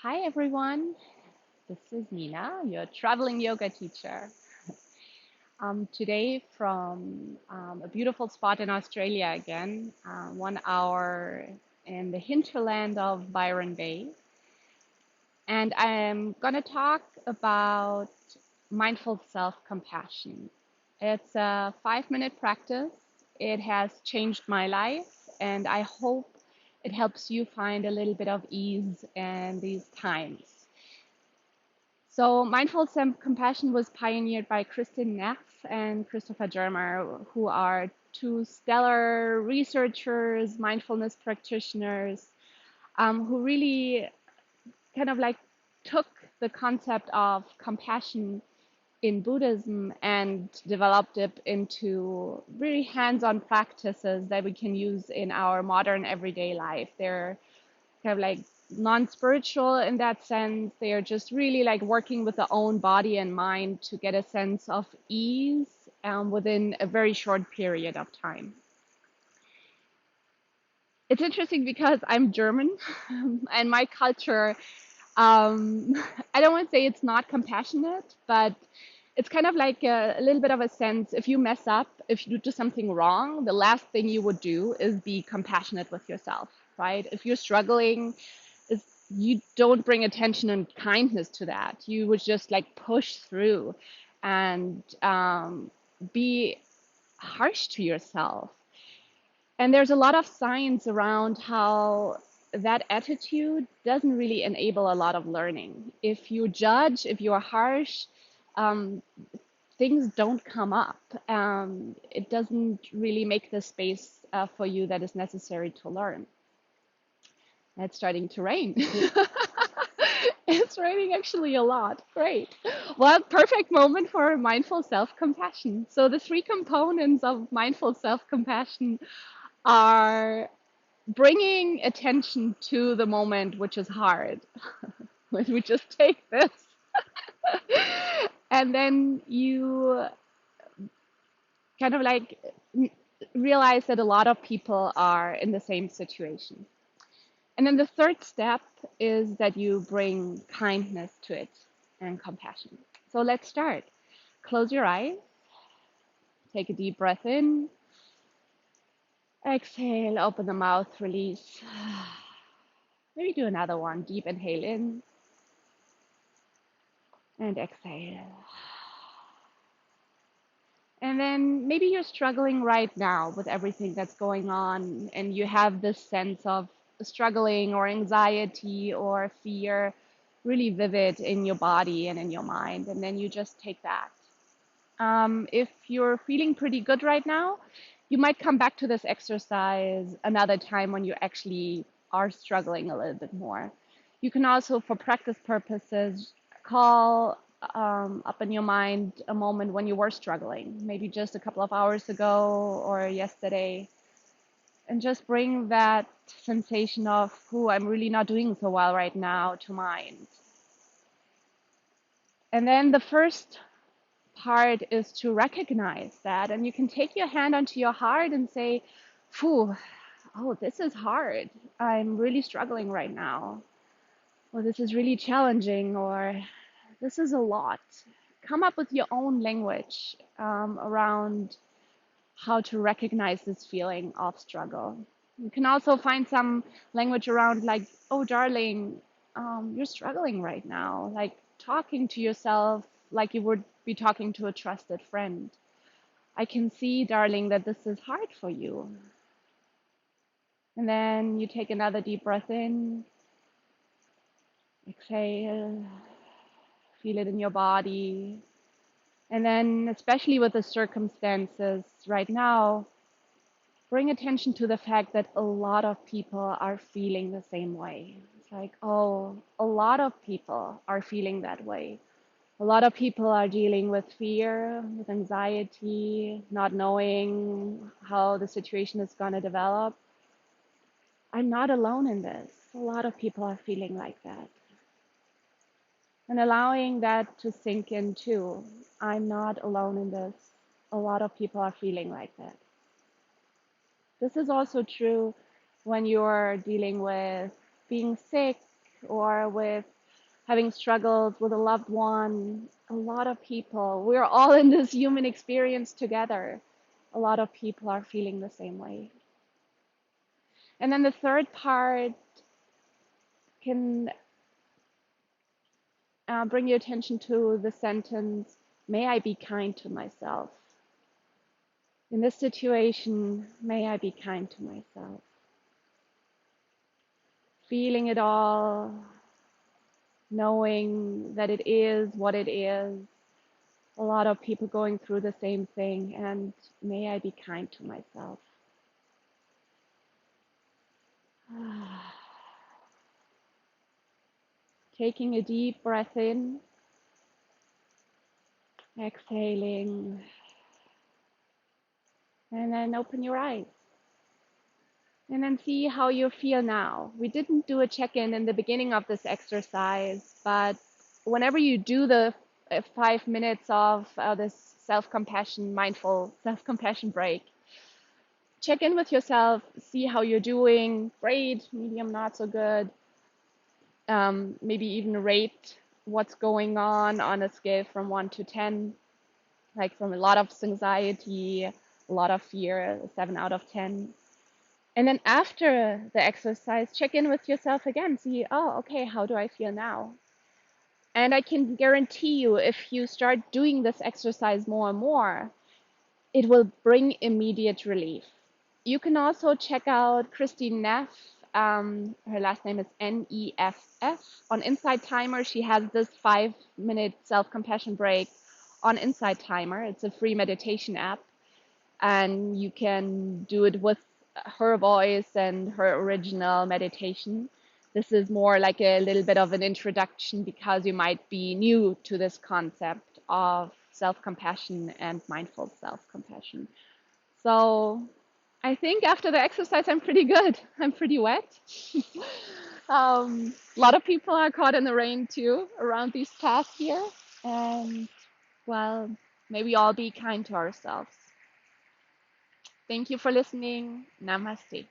Hi everyone, this is Nina, your traveling yoga teacher. Today from a beautiful spot in Australia again, 1 hour in the hinterland of Byron Bay. And I'm going to talk about mindful self-compassion. It's a 5-minute practice. It has changed my life, and I hope it helps you find a little bit of ease in these times. So mindful self-compassion was pioneered by Kristin and Christopher Germer, who are two stellar researchers, mindfulness practitioners, who really kind of like took the concept of compassion in Buddhism and developed it into really hands-on practices that we can use in our modern everyday life. They're kind of like non-spiritual in that sense. They are just really like working with the own body and mind to get a sense of ease within a very short period of time. It's interesting because I'm German and my culture, um, I don't want to say it's not compassionate, but it's kind of like a little bit of a sense if you mess up, if you do something wrong, the last thing you would do is be compassionate with yourself, right? If you're struggling, is you don't bring attention and kindness to that. You would just like push through and be harsh to yourself. And there's a lot of science around how that attitude doesn't really enable a lot of learning. If you judge, if you're harsh, um, things don't come up. It doesn't really make the space for you that is necessary to learn. It's starting to rain. It's raining actually a lot. Great. Well, perfect moment for mindful self-compassion. So the three components of mindful self-compassion are bringing attention to the moment, which is hard. When we just take this, and then you kind of like realize that a lot of people are in the same situation. And then the third step is that you bring kindness to it and compassion. So let's start. Close your eyes, take a deep breath in, exhale, open the mouth, release. Maybe do another one. Deep inhale in and exhale. And then maybe you're struggling right now with everything that's going on, and you have this sense of struggling or anxiety or fear really vivid in your body and in your mind. And then you just take that. If you're feeling pretty good right now, you might come back to this exercise another time when you actually are struggling a little bit more. You can also, for practice purposes, call up in your mind a moment when you were struggling, maybe just a couple of hours ago or yesterday, and just bring that sensation of, "Ooh, I'm really not doing so well right now," to mind. And then the first part is to recognize that, and you can take your hand onto your heart and say, "Phew, oh, this is hard. I'm really struggling right now. Or this is really challenging, or this is a lot." Come up with your own language around how to recognize this feeling of struggle. You can also find some language around, like, "Oh, darling, you're struggling right now." Like talking to yourself like you would be talking to a trusted friend. "I can see, darling, that this is hard for you." And then you take another deep breath in, exhale, feel it in your body. And then, especially with the circumstances right now, bring attention to the fact that a lot of people are feeling the same way. It's like, oh, a lot of people are feeling that way. A lot of people are dealing with fear, with anxiety, not knowing how the situation is going to develop. I'm not alone in this. A lot of people are feeling like that. And allowing that to sink in too. I'm not alone in this. A lot of people are feeling like that. This is also true when you're dealing with being sick or with having struggled with a loved one. A lot of people, we're all in this human experience together. A lot of people are feeling the same way. And then the third part can bring your attention to the sentence, may I be kind to myself. In this situation, may I be kind to myself. Feeling it all, knowing that it is what it is. A lot of people going through the same thing, and may I be kind to myself. Taking a deep breath in, exhaling, and then open your eyes. And then see how you feel now. We didn't do a check-in in the beginning of this exercise, but whenever you do the 5 minutes of this self-compassion, mindful self-compassion break, check in with yourself, see how you're doing, great, medium, not so good. Maybe even rate what's going on a scale from 1 to 10, like from a lot of anxiety, a lot of fear, 7 out of 10. And then after the exercise, check in with yourself again. See, oh, okay, how do I feel now? And I can guarantee you, if you start doing this exercise more and more, it will bring immediate relief. You can also check out Kristin Neff. Her last name is Neff. On Insight Timer, she has this 5-minute self-compassion break on Insight Timer. It's a free meditation app, and you can do it with her voice and her original meditation. This is more like a little bit of an introduction because you might be new to this concept of self-compassion and mindful self-compassion. So I think after the exercise, I'm pretty good. I'm pretty wet. A lot of people are caught in the rain too around these paths here. And well, maybe all be kind to ourselves. Thank you for listening. Namaste.